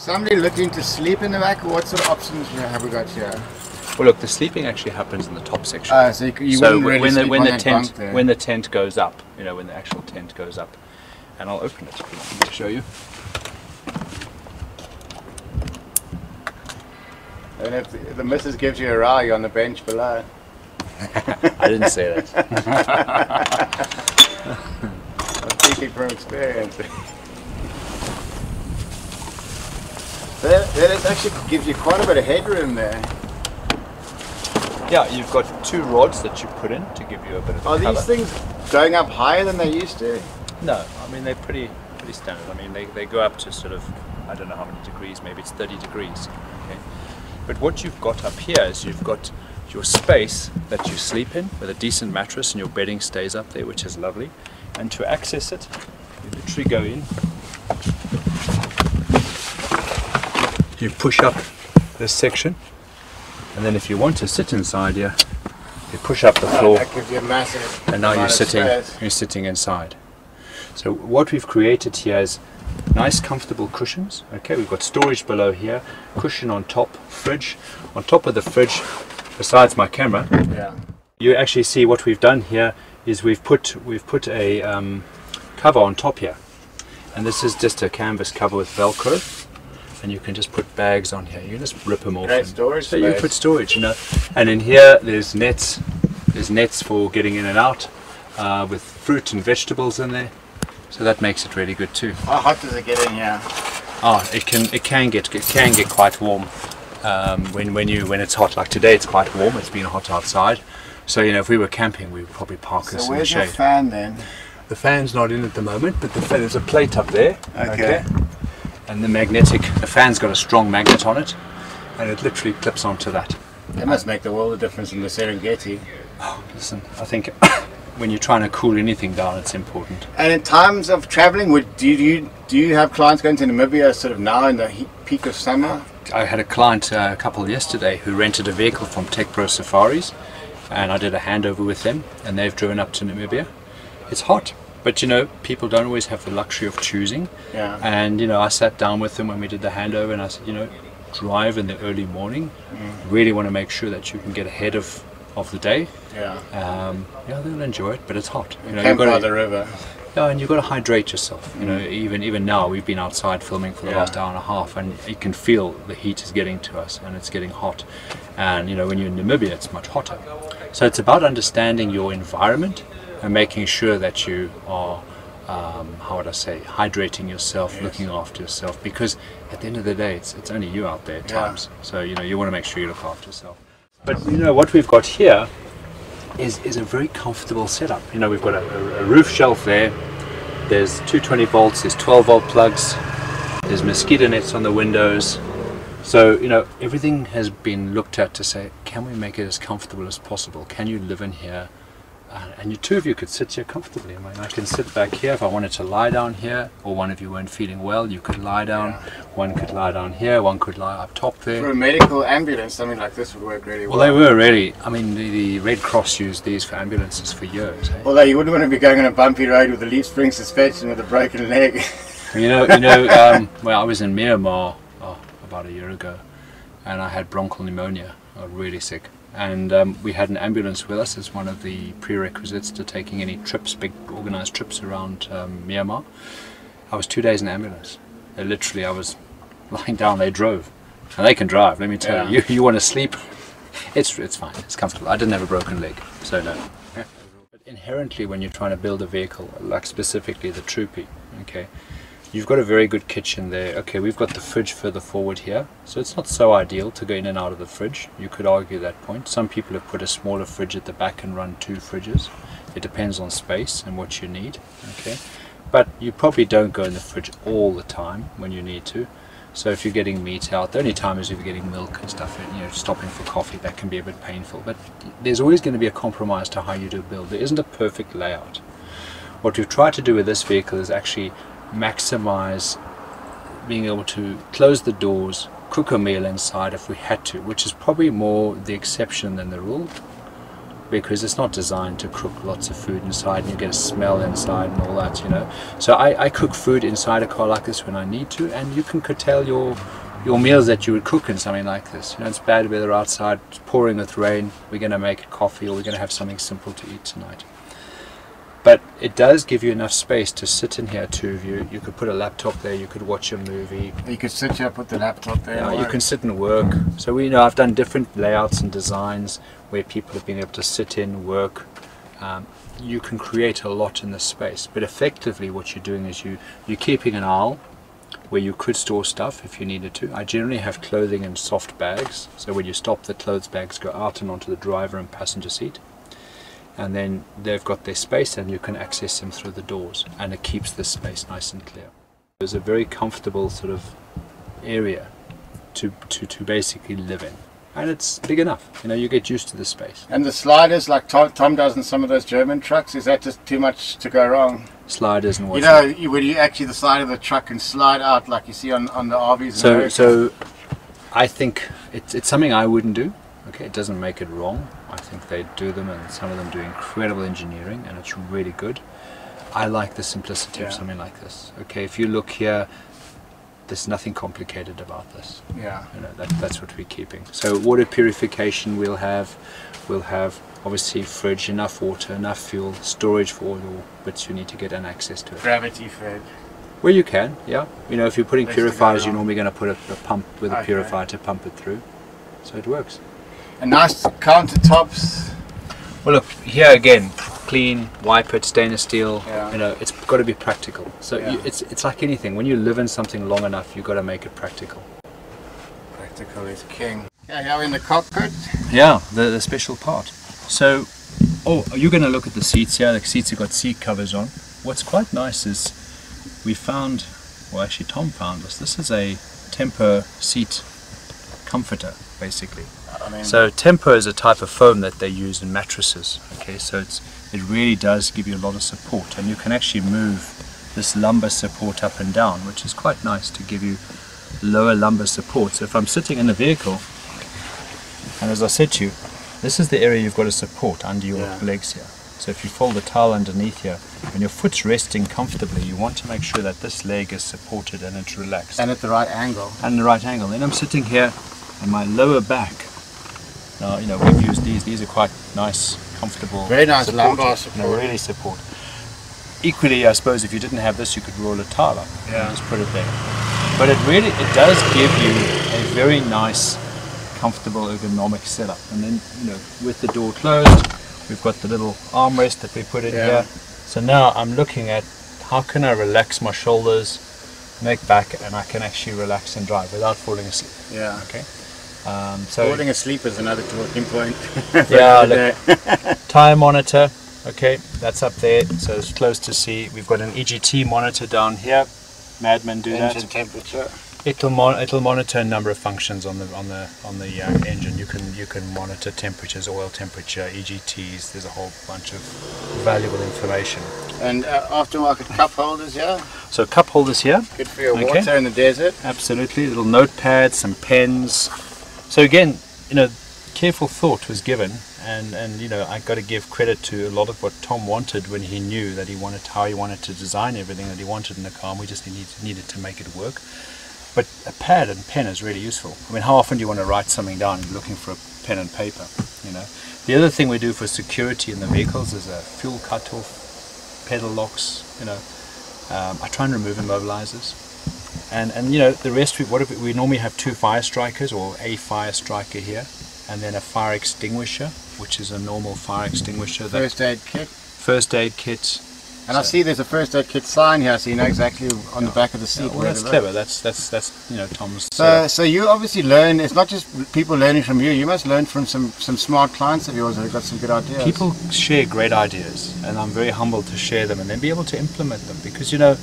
Somebody looking to sleep in the back, what sort of options have we got here? Well, look, the sleeping actually happens in the top section. So you wouldn't really sleep on that bunk there. When the tent goes up, you know, when the actual tent goes up, and I'll open it if you want me to show you. And if the missus gives you a ride on the bench below. I didn't say that. I'm speaking from experience. That actually gives you quite a bit of headroom there. Yeah, you've got two rods that you put in to give you a bit of cover. Are these things going up higher than they used to? No, I mean they're pretty standard. I mean they go up to sort of, I don't know how many degrees, maybe it's 30 degrees. Okay. But what you've got up here is you've got your space that you sleep in with a decent mattress, and your bedding stays up there, which is lovely. And to access it, you literally go in, you push up this section, and then if you want to sit inside here, you push up the floor. That gives you a massive and now you're sitting inside. So what we've created here is nice comfortable cushions. Okay, we've got storage below here, cushion on top, fridge. On top of the fridge, besides my camera, you actually see what we've done here is we've put a cover on top here, and this is just a canvas cover with Velcro, and you can just put bags on here. You just rip them off. Great storage so you put storage, you know. And in here there's nets. There's nets for getting in and out, with fruit and vegetables in there. So that makes it really good too. How hot does it get in here? Oh, it can get quite warm when it's hot. Like today, it's quite warm. It's been hot outside. So you know, if we were camping, we would probably park this in the shade. So where's your fan then? The fan's not in at the moment, but there's a plate up there. Okay. And the fan's got a strong magnet on it, and it literally clips onto that. That must make the world of difference in the Serengeti. Oh, listen, I think when you're trying to cool anything down, it's important. And in times of traveling, do you have clients going to Namibia sort of now in the peak of summer? I had a client, a couple yesterday, who rented a vehicle from Tech Pro Safaris, and I did a handover with them, and they've driven up to Namibia. It's hot, but you know, people don't always have the luxury of choosing. Yeah. And you know, I sat down with them when we did the handover, and I said, you know, drive in the early morning. Really want to make sure that you can get ahead of the day. Yeah, they'll enjoy it, but it's hot. You know, you've got by the river. Yeah, and you've got to hydrate yourself. You know, even now we've been outside filming for the last hour and a half, and you can feel the heat is getting to us, and it's getting hot. And you know, when you're in Namibia, it's much hotter. So it's about understanding your environment and making sure that you are, how would I say, hydrating yourself, looking after yourself. Because at the end of the day, it's only you out there at times. So you know, you want to make sure you look after yourself. But you know, what we've got here is a very comfortable setup. You know, we've got a roof shelf there. There's 220 volts, there's 12 volt plugs, there's mosquito nets on the windows. So, you know, everything has been looked at to say, can we make it as comfortable as possible? Can you live in here? And you two of you could sit here comfortably. I mean, I can sit back here if I wanted to lie down here, or one of you weren't feeling well, you could lie down. One could lie down here, one could lie up top there. For a medical ambulance, something like this would work really well. Well, they were really, I mean, the Red Cross used these for ambulances for years. Eh? Although you wouldn't want to be going on a bumpy road with a leaf spring suspension with a broken leg. Well, I was in Myanmar about a year ago, and I had bronchial pneumonia. I was really sick. And we had an ambulance with us as one of the prerequisites to taking any trips, big organized trips around Myanmar. I was 2 days in ambulance. Literally, I was lying down, they drove. And they can drive, let me tell you. You want to sleep, it's fine, it's comfortable. I didn't have a broken leg, so no. But inherently, when you're trying to build a vehicle, like specifically the Troopy, okay, you've got a very good kitchen there. Okay, we've got the fridge further forward here, so it's not so ideal to go in and out of the fridge. You could argue that point. Some people have put a smaller fridge at the back and run 2 fridges. It depends on space and what you need. Okay, but you probably don't go in the fridge all the time when you need to. So if you're getting meat out, the only time is if you're getting milk and stuff, and you know, stopping for coffee, that can be a bit painful. But there's always going to be a compromise to how you do a build. There isn't a perfect layout. What we've tried to do with this vehicle is actually maximize being able to close the doors, cook a meal inside if we had to, which is probably more the exception than the rule. because it's not designed to cook lots of food inside and you get a smell inside and all that, you know. So I cook food inside a car like this when I need to, and you can curtail your meals that you would cook in something like this. You know, it's bad weather outside, it's pouring with rain, we're going to make coffee or we're going to have something simple to eat tonight. But it does give you enough space to sit in here, two of you. You could put a laptop there, you could watch a movie. You could sit here, put the laptop there. Yeah, you can sit and work. So we, you know, I've done different layouts and designs where people have been able to sit in, work. You can create a lot in this space, but effectively what you're doing is you're keeping an aisle where you could store stuff if you needed to. I generally have clothing in soft bags, so when you stop, the clothes bags go out and onto the driver and passenger seat. And then they've got their space and you can access them through the doors, and it keeps the space nice and clear. It's a very comfortable sort of area to basically live in, and it's big enough, you know, you get used to the space. And the sliders like Tom does in some of those German trucks, is that just too much to go wrong? Sliders and what? You know, when you actually the side of the truck can slide out like you see on the RVs. So I think it's something I wouldn't do. Okay, it doesn't make it wrong. I think they do them, and some of them do incredible engineering, and it's really good. I like the simplicity of something like this. Okay, if you look here, there's nothing complicated about this. Yeah. You know, that's what we're keeping. So water purification we'll have obviously fridge, enough water, enough fuel, storage for all your bits you need to get and access to it. Gravity fed. Where you can, yeah. You know, if you're putting Let's purifiers, you're normally going to put a pump with a purifier to pump it through. So it works. And nice countertops. Well, look here again, clean, wipe it, stainless steel. Yeah. You know, it's got to be practical. So Yeah. it's like anything. When you live in something long enough, you've got to make it practical. Practical is king. Yeah, here we're in the cockpit. Yeah, the special part. So, you're going to look at the seats here. The seats have got seat covers on. What's quite nice is we found, well, actually Tom found this. This is a Temper seat comforter, basically. I mean, So Temper is a type of foam that they use in mattresses. Okay, so it really does give you a lot of support, and you can actually move this lumbar support up and down, which is quite nice to give you lower lumbar support. So if I'm sitting in the vehicle, and as I said to you, this is the area you've got to support under your legs here. So if you fold the towel underneath here, when your foot's resting comfortably, you want to make sure that this leg is supported and it's relaxed. and at the right angle. And the right angle. Then I'm sitting here and my lower back. Now, you know, we've used these. These are quite nice, comfortable. Very nice support. lumbar support. No, really support. Equally, I suppose if you didn't have this, you could roll a towel up and just put it there. But it does give you a very nice, comfortable, ergonomic setup. And then, you know, with the door closed, we've got the little armrest that we put in here. So now I'm looking at how can I relax my shoulders, neck back, and I can actually relax and drive without falling asleep. Yeah. Okay. Falling asleep is another talking point. Yeah, look, tire monitor, okay, that's up there, so it's close to see. We've got an EGT monitor down here. Madmen do Engine that. temperature. It'll monitor a number of functions on the engine. You can monitor temperatures, oil temperature, EGTs. There's a whole bunch of valuable information. And aftermarket cup holders, yeah? So cup holders here. Good for your water in the desert. Absolutely, little notepads, some pens. So again, you know, careful thought was given, and you know, I got to give credit to a lot of what Tom wanted when he knew that how he wanted to design everything that he wanted in the car, and we just needed to make it work. But a pad and pen is really useful. I mean, how often do you want to write something down looking for a pen and paper, you know? The other thing we do for security in the vehicles is a fuel cutoff, pedal locks, you know. I try and remove immobilizers. And you know, the rest, we normally have 2 fire strikers, or a fire striker here, and then a fire extinguisher, which is a normal fire extinguisher. First aid kit. First aid kit. And I see there's a first aid kit sign here, so you know exactly on the back of the seat. Well, that's clever. That's you know, Tom's. So you obviously learn. It's not just people learning from you. You must learn from some smart clients of yours that have got some good ideas. People share great ideas, and I'm very humbled to share them and then be able to implement them, because you know,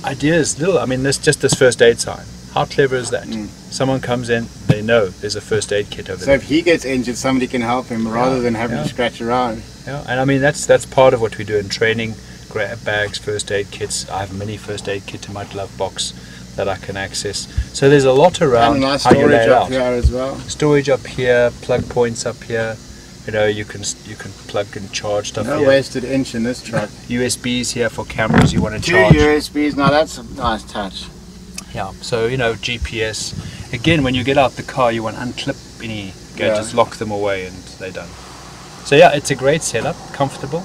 ideas little. I mean, this first aid sign. How clever is that? Someone comes in, they know there's a first aid kit over there. So if he gets injured, somebody can help him rather than having to scratch around. Yeah, and I mean that's part of what we do in training. Grab bags, first aid kits. I have a mini first aid kit in my glove box that I can access. So there's a lot around and a nice how you lay storage it up out. here as well. Storage up here, plug points up here. You know, you can plug and charge stuff No here. wasted inch in this truck. USBs here for cameras you want to 2 charge. USBs, now that's a nice touch. Yeah, so you know, GPS. Again, when you get out the car, you want to unclip any gadgets, lock them away, and they're done. So yeah, it's a great setup, comfortable,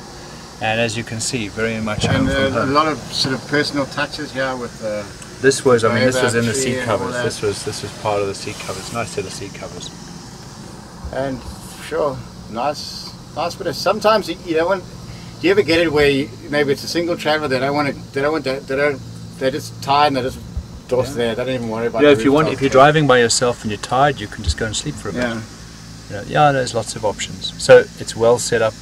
and as you can see, very much home And from a home. lot of sort of personal touches here with the... This was, I mean, this was in the tree seat and all covers. that. This was part of the seat covers. Nice set of seat covers. And sure, nice bit of... Sometimes you don't want... Do you ever get it where maybe it's a single traveler, they're just tired and they're just there, they don't even worry about You know, the if you're driving by yourself and you're tired, you can just go and sleep for a bit. Yeah. You know, yeah, there's lots of options. So it's well set up.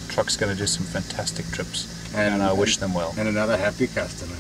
Truck's going to do some fantastic trips, and I wish them well. And another happy customer.